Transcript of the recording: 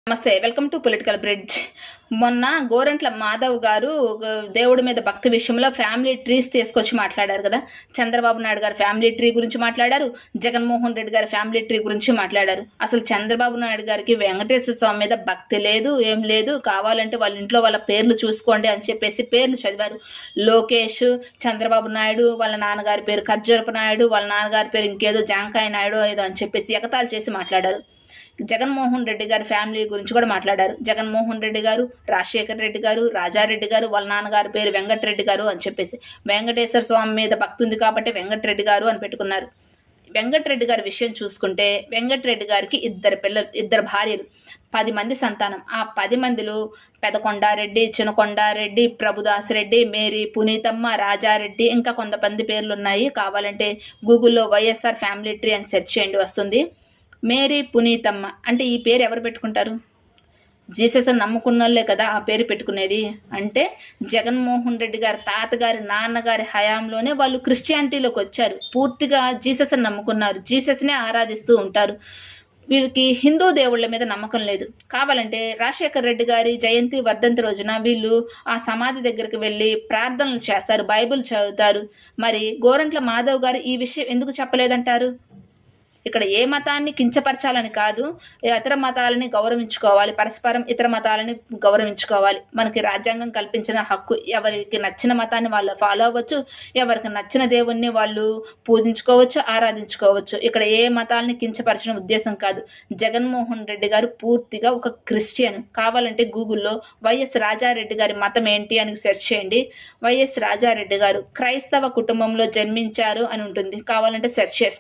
నమస్తే. Welcome to political bridge. మొన్న గోరంట్ల మాధవ్ గారు దేవుడి మీద భక్తి విషయంలో ఫ్యామిలీ ట్రీస్ తీసుకొచ్చి మాట్లాడారు కదా. చంద్రబాబు నాయుడు గారి ఫ్యామిలీ ట్రీ గురించి మాట్లాడారు, జగన్మోహన్ రెడ్డి గారి ఫ్యామిలీ ట్రీ గురించి మాట్లాడారు. అసలు చంద్రబాబు నాయుడు గారికి వెంకటేశ్వర స్వామి మీద భక్తి లేదు, ఏం లేదు. కావాలంటే వాళ్ళ ఇంట్లో వాళ్ళ పేర్లు చూసుకోండి అని చెప్పేసి పేర్లు చదివారు. లోకేష్, చంద్రబాబు నాయుడు, వాళ్ళ నాన్నగారి పేరు ఖర్జూరపు నాయుడు, వాళ్ళ నాన్నగారి పేరు ఇంకేదో జాంకాయ నాయుడు ఏదో అని చెప్పేసి ఎగతాళి చేసి మాట్లాడారు. జగన్మోహన్ రెడ్డి గారి ఫ్యామిలీ గురించి కూడా మాట్లాడారు. జగన్మోహన్ రెడ్డి గారు, రాజశేఖర్ రెడ్డి గారు, రాజారెడ్డి గారు, వాళ్ళ నాన్నగారి పేరు వెంకటరెడ్డి గారు అని చెప్పేసి వెంకటేశ్వర స్వామి మీద భక్తి ఉంది కాబట్టి వెంకటరెడ్డి గారు అని పెట్టుకున్నారు. వెంకటరెడ్డి గారి విషయం చూసుకుంటే వెంకటరెడ్డి గారికి ఇద్దరు భార్యలు, 10 మంది సంతానం. ఆ 10 మందిలో పెదకొండారెడ్డి, చినకొండారెడ్డి, ప్రభుదాస్ రెడ్డి, మేరీ, పునీతమ్మ, రాజారెడ్డి, ఇంకా కొంతమంది పేర్లు ఉన్నాయి. కావాలంటే గూగుల్లో వైఎస్ఆర్ ఫ్యామిలీ ట్రీ అని సెర్చ్ చేయండి, వస్తుంది. మేరీ పునీతమ్మ అంటే ఈ పేరు ఎవరు పెట్టుకుంటారు? జీసస్ నమ్ముకున్నోళ్ళే కదా ఆ పేరు పెట్టుకునేది. అంటే జగన్మోహన్ రెడ్డి గారి తాతగారి నాన్నగారి హయాంలోనే వాళ్ళు క్రిస్టియానిటీలోకి వచ్చారు. పూర్తిగా జీసస్ నమ్ముకున్నారు, జీసస్నే ఆరాధిస్తూ ఉంటారు. వీళ్ళకి హిందూ దేవుళ్ళ మీద నమ్మకం లేదు. కావాలంటే రాజశేఖర్ రెడ్డి గారి జయంతి వర్ధంతి రోజున వీళ్ళు ఆ సమాధి దగ్గరికి వెళ్ళి ప్రార్థనలు చేస్తారు, బైబిల్ చదువుతారు. మరి గోరంట్ల మాధవ్ గారు ఈ విషయం ఎందుకు చెప్పలేదంటారు? ఇక్కడ ఏ మతాన్ని కించపరచాలని కాదు, ఇతర మతాలని గౌరవించుకోవాలి, పరస్పరం ఇతర మతాలని గౌరవించుకోవాలి. మనకి రాజ్యాంగం కల్పించిన హక్కు. ఎవరికి నచ్చిన మతాన్ని వాళ్ళు ఫాలో అవ్వచ్చు, ఎవరికి నచ్చిన దేవుణ్ణి వాళ్ళు పూజించుకోవచ్చు, ఆరాధించుకోవచ్చు. ఇక్కడ ఏ మతాలని కించపరచిన ఉద్దేశం కాదు. జగన్మోహన్ రెడ్డి గారు పూర్తిగా ఒక క్రిస్టియన్. కావాలంటే గూగుల్లో వైఎస్ రాజారెడ్డి గారి మతం ఏంటి అని సెర్చ్ చేయండి. వైఎస్ రాజారెడ్డి గారు క్రైస్తవ కుటుంబంలో జన్మించారు అని ఉంటుంది, కావాలంటే సెర్చ్ చేసుకోండి.